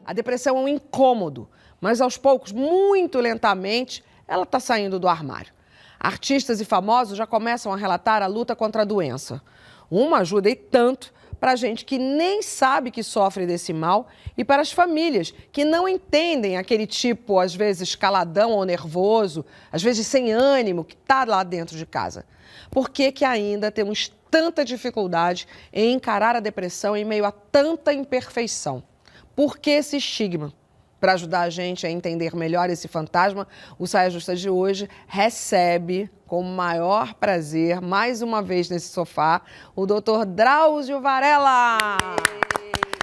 A depressão é um incômodo, mas aos poucos, muito lentamente, ela está saindo do armário. Artistas e famosos já começam a relatar a luta contra a doença. Uma ajuda e tanto para a gente que nem sabe que sofre desse mal e para as famílias que não entendem aquele tipo, às vezes, caladão ou nervoso, às vezes sem ânimo, que está lá dentro de casa. Por que ainda temos tanta dificuldade em encarar a depressão em meio a tanta imperfeição? Por que esse estigma? Para ajudar a gente a entender melhor esse fantasma, o Saia Justa de hoje recebe, com o maior prazer, mais uma vez nesse sofá, o Dr. Drauzio Varela.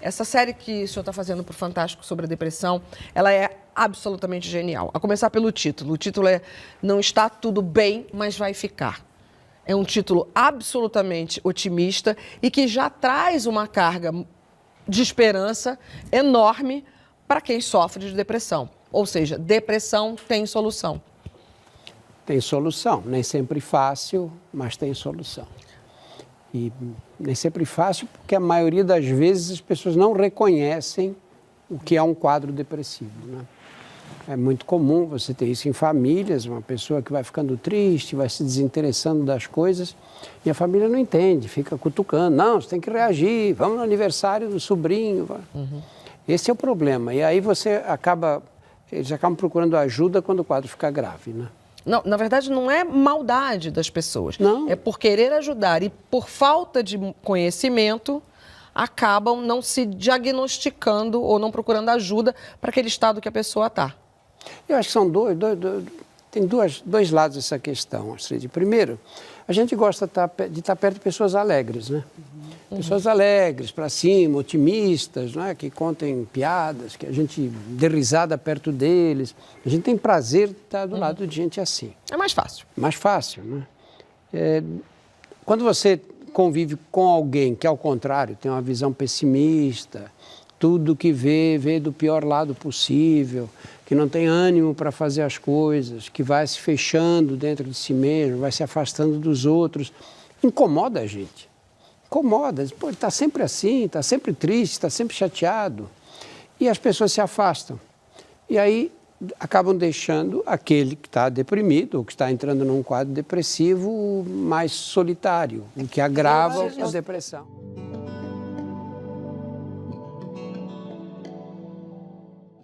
Essa série que o senhor está fazendo para o Fantástico sobre a depressão, ela é absolutamente genial. A começar pelo título. O título é Não Está Tudo Bem, Mas Vai Ficar. É um título absolutamente otimista e que já traz uma carga de esperança enorme para quem sofre de depressão. Ou seja, depressão tem solução. Tem solução. Nem sempre fácil, mas tem solução. E nem sempre fácil porque a maioria das vezes as pessoas não reconhecem o que é um quadro depressivo, né? É muito comum você ter isso em famílias, uma pessoa que vai ficando triste, vai se desinteressando das coisas e a família não entende, fica cutucando. Não, você tem que reagir, vamos no aniversário do sobrinho. Uhum. Esse é o problema. E aí eles acabam procurando ajuda quando o quadro fica grave, né? Não, na verdade, não é maldade das pessoas. Não. É por querer ajudar e por falta de conhecimento, acabam não se diagnosticando ou não procurando ajuda para aquele estado que a pessoa está. Eu acho que são tem dois lados dessa questão, Astrid. Primeiro, a gente gosta de estar perto de pessoas alegres, né? Uhum. Pessoas alegres, para cima, otimistas, né? Que contem piadas, que a gente dê risada perto deles. A gente tem prazer de estar do lado de gente assim. É mais fácil. Mais fácil, né? Quando você convive com alguém que, ao contrário, tem uma visão pessimista, tudo que vê do pior lado possível, que não tem ânimo para fazer as coisas, que vai se fechando dentro de si mesmo, vai se afastando dos outros, incomoda a gente. Incomoda. Pô, ele está sempre assim, está sempre triste, está sempre chateado. E as pessoas se afastam. E aí acabam deixando aquele que está deprimido ou que está entrando num quadro depressivo mais solitário, o que agrava a depressão.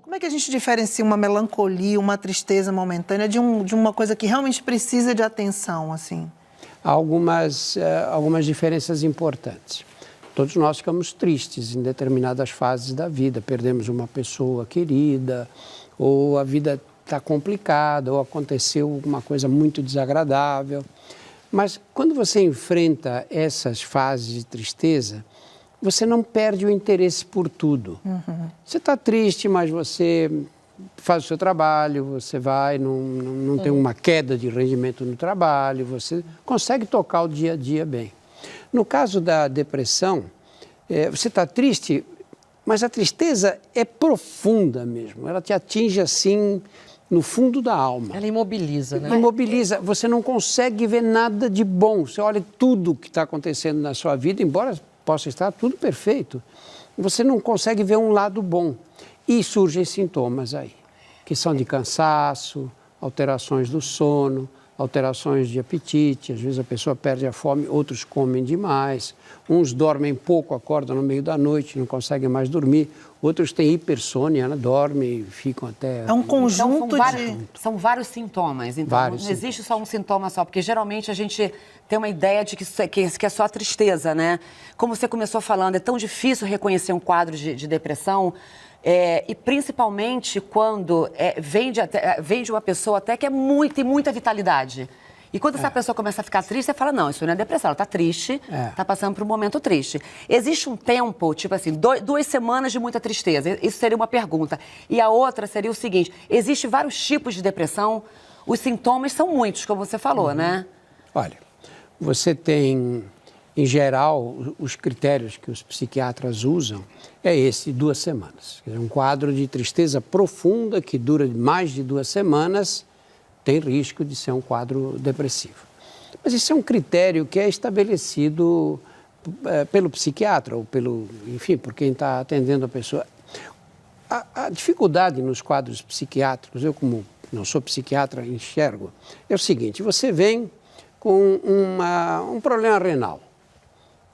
Como é que a gente diferencia uma melancolia, uma tristeza momentânea de uma coisa que realmente precisa de atenção, assim? Há algumas diferenças importantes. Todos nós ficamos tristes em determinadas fases da vida, perdemos uma pessoa querida, ou a vida está complicada, ou aconteceu uma coisa muito desagradável. Mas quando você enfrenta essas fases de tristeza, você não perde o interesse por tudo. Uhum. Você está triste, mas você faz o seu trabalho, você vai, não tem uma queda de rendimento no trabalho, você consegue tocar o dia a dia bem. No caso da depressão, você está triste, mas a tristeza é profunda mesmo, ela te atinge assim no fundo da alma. Ela imobiliza, né? Imobiliza, você não consegue ver nada de bom, você olha tudo que está acontecendo na sua vida, embora possa estar tudo perfeito, você não consegue ver um lado bom. E surgem sintomas aí, que são de cansaço, alterações do sono, alterações de apetite, às vezes a pessoa perde a fome, outros comem demais, uns dormem pouco, acordam no meio da noite, não conseguem mais dormir, outros têm hipersônia, né? Dormem e ficam até... É um conjunto São vários sintomas, então não existe só um sintoma só, porque geralmente a gente tem uma ideia de que é só a tristeza, né? Como você começou falando, é tão difícil reconhecer um quadro de depressão, e principalmente quando vem de uma pessoa até que tem muita vitalidade. E quando essa pessoa começa a ficar triste, você fala, não, isso não é depressão, ela está triste, está passando por um momento triste. Existe um tempo, tipo assim, 2 semanas de muita tristeza, isso seria uma pergunta. E a outra seria o seguinte, existem vários tipos de depressão, os sintomas são muitos, como você falou, né? Olha, você tem, em geral, os critérios que os psiquiatras usam é esse, 2 semanas. Quer dizer, um quadro de tristeza profunda que dura mais de 2 semanas tem risco de ser um quadro depressivo. Mas isso é um critério que é estabelecido pelo psiquiatra ou por quem está atendendo a pessoa. A dificuldade nos quadros psiquiátricos, eu como não sou psiquiatra, enxergo, é o seguinte, você vem com um problema renal.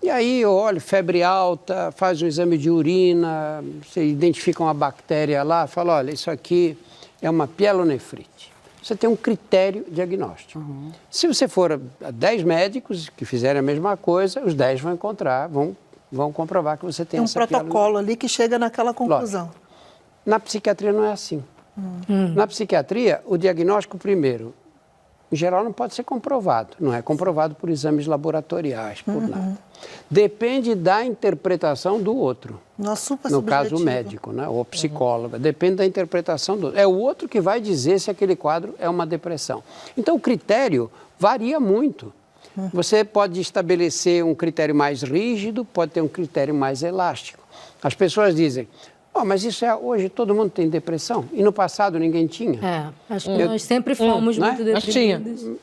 E aí, olha, febre alta, faz um exame de urina, você identifica uma bactéria lá, fala, olha, isso aqui é uma pielonefrite. Você tem um critério diagnóstico. Se você for a 10 médicos que fizerem a mesma coisa, os 10 vão encontrar, vão comprovar que você tem essa protocolo pielonefrite. Ali que chega naquela conclusão. Lógico. Na psiquiatria não é assim. Na psiquiatria, o diagnóstico primeiro, em geral, não pode ser comprovado. Não é comprovado por exames laboratoriais, por nada. Depende da interpretação do outro. No caso, o médico, né? Ou psicólogo. Depende da interpretação do outro. É o outro que vai dizer se aquele quadro é uma depressão. Então, o critério varia muito. Você pode estabelecer um critério mais rígido, pode ter um critério mais elástico. As pessoas dizem... mas isso hoje todo mundo tem depressão e no passado ninguém tinha. Acho que nós sempre fomos muito deprimidos.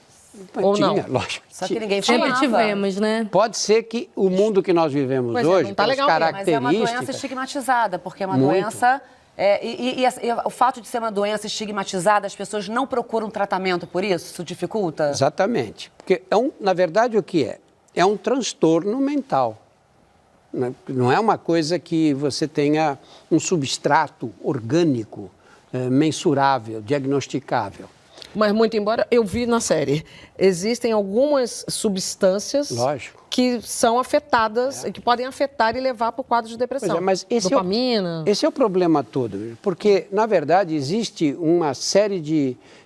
Ou não? Lógico. Só que ninguém sempre tivemos, né? Pode ser que o mundo que nós vivemos hoje, tá legal, características... Mas é uma doença estigmatizada, porque é uma doença... E o fato de ser uma doença estigmatizada, as pessoas não procuram tratamento por isso? Isso dificulta? Exatamente. Porque, na verdade, o que é? É um transtorno mental. Não é uma coisa que você tenha um substrato orgânico, mensurável, diagnosticável. Mas, muito embora, eu vi na série, existem algumas substâncias que são afetadas, que podem afetar e levar para o quadro de depressão. Mas dopamina... Esse é o problema todo, porque, na verdade, existe uma série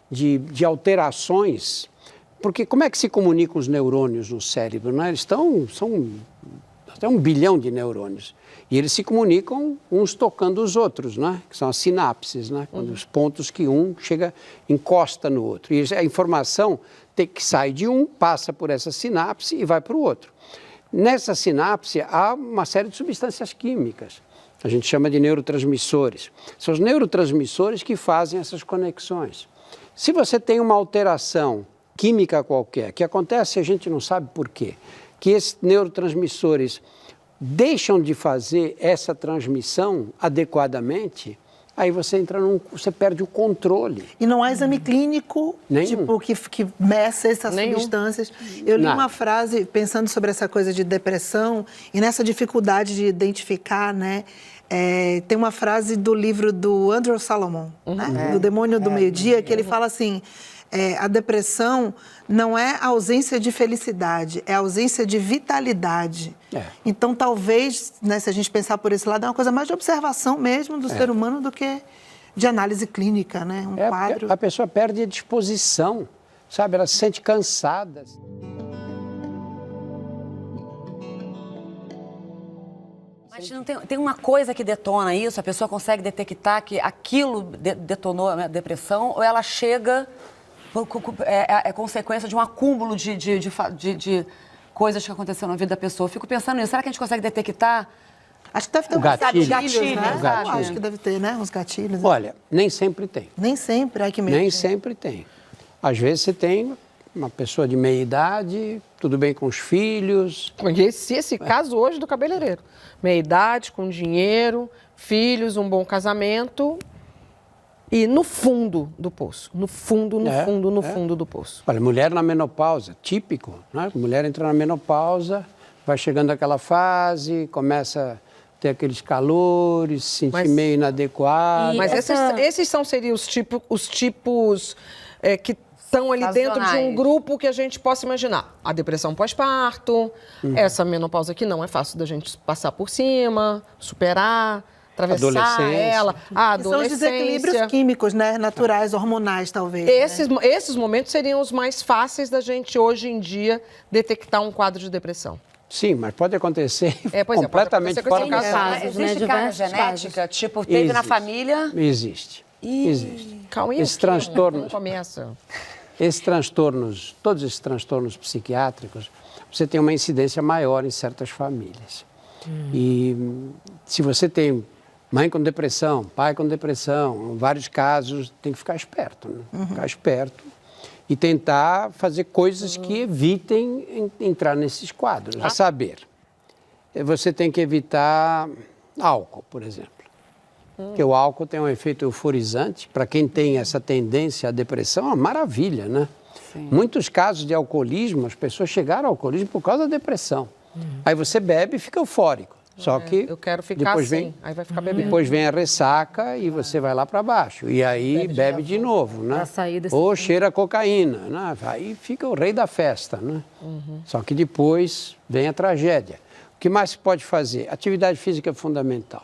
de alterações, porque como é que se comunicam os neurônios no cérebro? Né? Eles são até 1 bilhão de neurônios. E eles se comunicam uns tocando os outros, né? Que são as sinapses, né? Quando os pontos que um encosta no outro. E a informação que sai de um, passa por essa sinapse e vai para o outro. Nessa sinapse há uma série de substâncias químicas. A gente chama de neurotransmissores. São os neurotransmissores que fazem essas conexões. Se você tem uma alteração química qualquer, que acontece, a gente não sabe por quê, que esses neurotransmissores deixam de fazer essa transmissão adequadamente, aí você você perde o controle. E não há exame clínico tipo, que meça essas substâncias. Eu li uma frase pensando sobre essa coisa de depressão e nessa dificuldade de identificar, né? Tem uma frase do livro do Andrew Salomon, né? Do Demônio do Meio-Dia, que ele fala assim... a depressão não é a ausência de felicidade, é a ausência de vitalidade. Então, talvez, né, se a gente pensar por esse lado, é uma coisa mais de observação mesmo do ser humano do que de análise clínica, né? Quadro. A pessoa perde a disposição, sabe? Ela se sente cansada. Mas não tem uma coisa que detona isso? A pessoa consegue detectar que aquilo detonou a depressão ou ela chega... É consequência de um acúmulo de coisas que aconteceram na vida da pessoa. Eu fico pensando nisso. Será que a gente consegue detectar? Acho que deve ter gatilhos, né? Gatilho. Acho que deve ter, né? Uns gatilhos. Né? Olha, nem sempre tem. Nem sempre, ai que medo. Nem sempre tem. Às vezes você tem uma pessoa de meia idade, tudo bem com os filhos. Conheci esse caso hoje do cabeleireiro. Meia idade, com dinheiro, filhos, um bom casamento... E no fundo do poço, no fundo do poço. Olha, mulher na menopausa, típico, né? Mulher entra na menopausa, vai chegando aquela fase, começa a ter aqueles calores, se sentir meio inadequado. Mas esses seriam os tipos que estão ali dentro de um grupo que a gente possa imaginar. A depressão pós-parto, essa menopausa que não é fácil da gente passar por cima, superar... atravessar ela, a adolescência. São os desequilíbrios químicos, né? Naturais, hormonais, talvez. Esses momentos seriam os mais fáceis da gente, hoje em dia, detectar um quadro de depressão. Sim, mas pode acontecer completamente fora do caso. Existe carga genética? Tipo, teve na família? Existe. Existe. Calma aí, esses transtornos. Começa. Todos esses transtornos psiquiátricos, você tem uma incidência maior em certas famílias. E se você tem mãe com depressão, pai com depressão, em vários casos, tem que ficar esperto, né? Ficar esperto e tentar fazer coisas que evitem entrar nesses quadros. A saber, você tem que evitar álcool, por exemplo. Porque o álcool tem um efeito euforizante. Para quem tem essa tendência à depressão, é uma maravilha, né? Sim. Muitos casos de alcoolismo, as pessoas chegaram ao alcoolismo por causa da depressão. Aí você bebe e fica eufórico. Só que eu quero ficar depois assim, aí vai ficar bebendo. Depois vem a ressaca e você vai lá para baixo. E aí bebe de novo, né? Pra sair desse Ou cheira a cocaína, né? Aí fica o rei da festa, né? Só que depois vem a tragédia. O que mais se pode fazer? Atividade física é fundamental.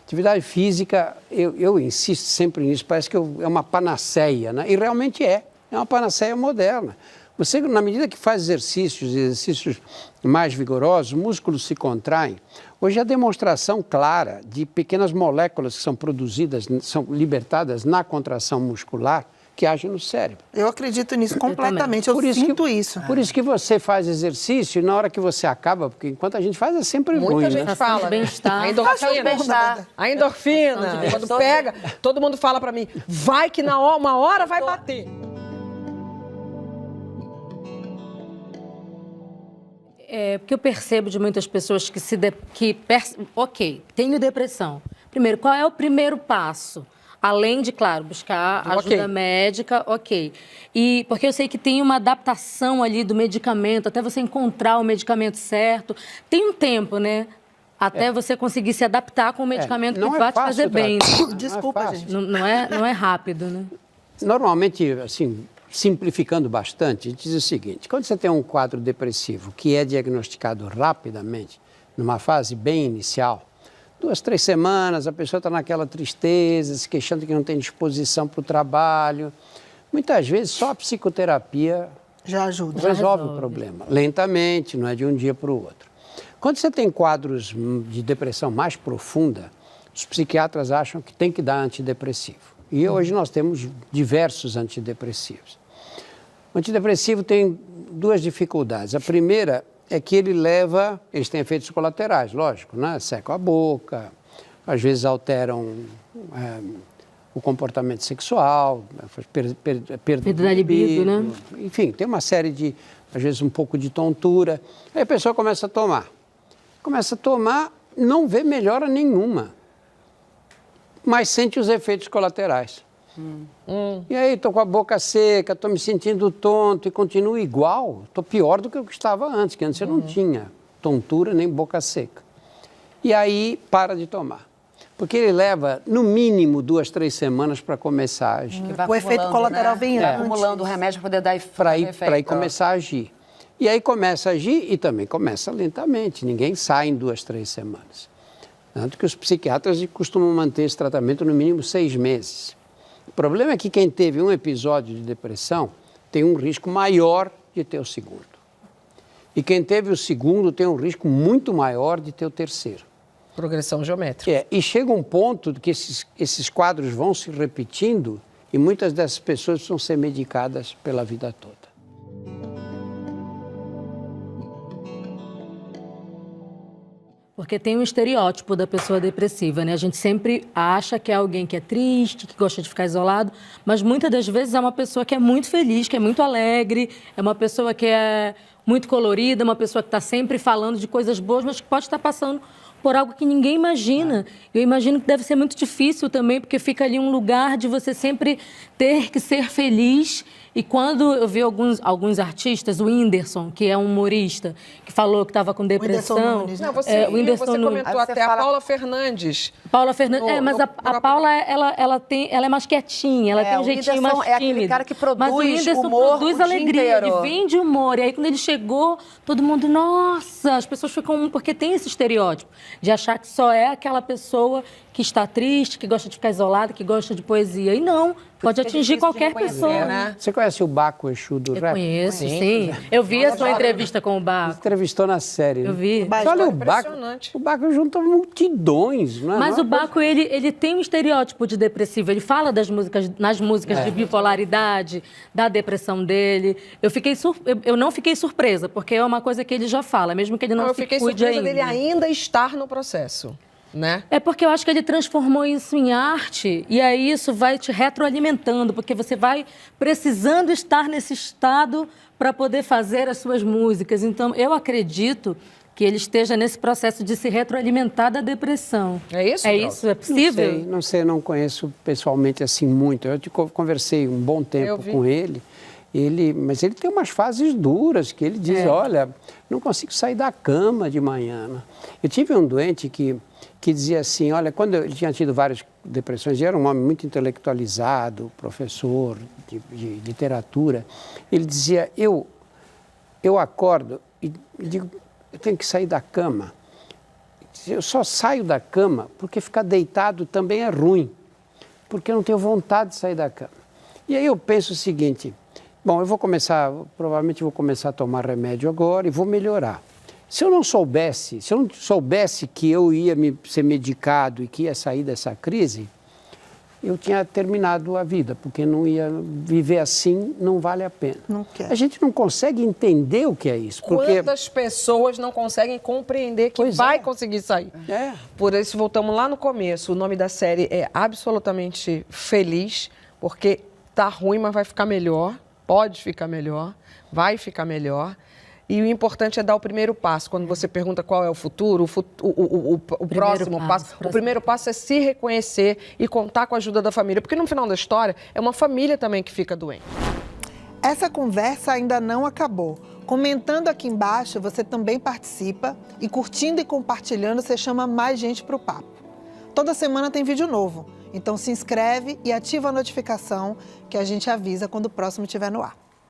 Atividade física, eu insisto sempre nisso, parece que é uma panaceia, né? E realmente é uma panaceia moderna. Você, na medida que faz exercícios mais vigorosos, os músculos se contraem. Hoje a demonstração clara de pequenas moléculas que são produzidas, são libertadas na contração muscular, que agem no cérebro. Eu acredito nisso completamente, eu sinto isso. Por isso que você faz exercício e na hora que você acaba, porque enquanto a gente faz é sempre ruim, Muita gente fala, bem-estar. A endorfina. A endorfina. Quando pega, todo mundo fala pra mim, vai que uma hora vai bater. Porque eu percebo de muitas pessoas ok, tenho depressão. Primeiro, qual é o primeiro passo? Além de, claro, buscar ajuda médica, E porque eu sei que tem uma adaptação ali do medicamento, até você encontrar o medicamento certo. Tem um tempo, né? Até você conseguir se adaptar com o medicamento que vai te fazer bem. Desculpa, gente. Não é rápido, né? Normalmente, assim, simplificando bastante, a gente diz o seguinte: quando você tem um quadro depressivo que é diagnosticado rapidamente, numa fase bem inicial, 2, 3 semanas, a pessoa está naquela tristeza, se queixando que não tem disposição para o trabalho. Muitas vezes só a psicoterapia já ajuda. Resolve o problema. Lentamente, não é de um dia para o outro. Quando você tem quadros de depressão mais profunda, os psiquiatras acham que tem que dar antidepressivo. E hoje nós temos diversos antidepressivos. O antidepressivo tem 2 dificuldades. A primeira é que eles têm efeitos colaterais, lógico, né? Secam a boca, às vezes alteram o comportamento sexual, perda da libido, né? Enfim, tem uma série de, às vezes, um pouco de tontura. Aí a pessoa começa a tomar. Não vê melhora nenhuma, mas sente os efeitos colaterais. E aí, estou com a boca seca, estou me sentindo tonto e continuo igual. Estou pior do que eu estava antes, que antes eu não tinha tontura nem boca seca. E aí, para de tomar. Porque ele leva, no mínimo, 2, 3 semanas para começar a agir. O efeito colateral vem antes. Acumulando o remédio para poder dar efeito. Para ir começar a agir. E aí começa a agir e também começa lentamente. Ninguém sai em 2, 3 semanas. Tanto que os psiquiatras costumam manter esse tratamento no mínimo 6 meses. O problema é que quem teve um episódio de depressão tem um risco maior de ter o segundo. E quem teve o segundo tem um risco muito maior de ter o terceiro. Progressão geométrica. E chega um ponto que esses quadros vão se repetindo e muitas dessas pessoas precisam ser medicadas pela vida toda. Porque tem um estereótipo da pessoa depressiva, né? A gente sempre acha que é alguém que é triste, que gosta de ficar isolado, mas muitas das vezes é uma pessoa que é muito feliz, que é muito alegre, é uma pessoa que é muito colorida, uma pessoa que está sempre falando de coisas boas, mas que pode estar passando por algo que ninguém imagina. Eu imagino que deve ser muito difícil também, porque fica ali um lugar de você sempre ter que ser feliz. E quando eu vi alguns artistas, o Whindersson, que é um humorista, que falou que estava com depressão... Não, você comentou até a Paula Fernandes. Paula Fernandes, mas a Paula, ela é mais quietinha, ela tem um jeitinho mais tímido. É aquele cara que produz mas o Whindersson humor produz alegria, ele vende humor. E aí, quando ele chegou, todo mundo, nossa, as pessoas ficam... Porque tem esse estereótipo de achar que só é aquela pessoa que está triste, que gosta de ficar isolada, que gosta de poesia. E não, pode atingir qualquer pessoa. Né? Você conhece o Baco Exu do rap? Eu conheço, sim. Eu vi a sua entrevista com o Baco. Você entrevistou na série. Eu vi. Olha o Baco junta multidões, não é? Mas o Baco, ele tem um estereótipo de depressivo. Ele fala nas músicas de bipolaridade, da depressão dele. Eu não fiquei surpresa, porque é uma coisa que ele já fala, mesmo que ele não se cuide ainda. Eu fiquei surpresa dele ainda estar no processo. Né? É porque eu acho que ele transformou isso em arte e aí isso vai te retroalimentando, porque você vai precisando estar nesse estado para poder fazer as suas músicas. Então, eu acredito que ele esteja nesse processo de se retroalimentar da depressão. É isso? É isso? É possível? Não sei, não conheço pessoalmente assim muito. Eu conversei um bom tempo com ele. Mas ele tem umas fases duras que ele diz, olha, não consigo sair da cama de manhã. Eu tive um doente que dizia assim, olha, quando ele tinha tido várias depressões, ele era um homem muito intelectualizado, professor de literatura, ele dizia, eu acordo e digo, eu tenho que sair da cama. Eu só saio da cama porque ficar deitado também é ruim, porque eu não tenho vontade de sair da cama. E aí eu penso o seguinte, bom, provavelmente vou começar a tomar remédio agora e vou melhorar. Se eu não soubesse que eu ia ser medicado e que ia sair dessa crise, eu tinha terminado a vida, porque não ia viver assim, não vale a pena. Não quer. A gente não consegue entender o que é isso. Porque... Quantas pessoas não conseguem compreender que vai conseguir sair? Por isso, voltamos lá no começo. O nome da série é Absolutamente Feliz, porque tá ruim, mas vai ficar melhor. Pode ficar melhor, vai ficar melhor. E o importante é dar o primeiro passo. Quando você pergunta qual é o futuro, o próximo passo. O primeiro passo é se reconhecer e contar com a ajuda da família. Porque no final da história, é uma família também que fica doente. Essa conversa ainda não acabou. Comentando aqui embaixo, você também participa. E curtindo e compartilhando, você chama mais gente para o papo. Toda semana tem vídeo novo. Então se inscreve e ativa a notificação que a gente avisa quando o próximo estiver no ar.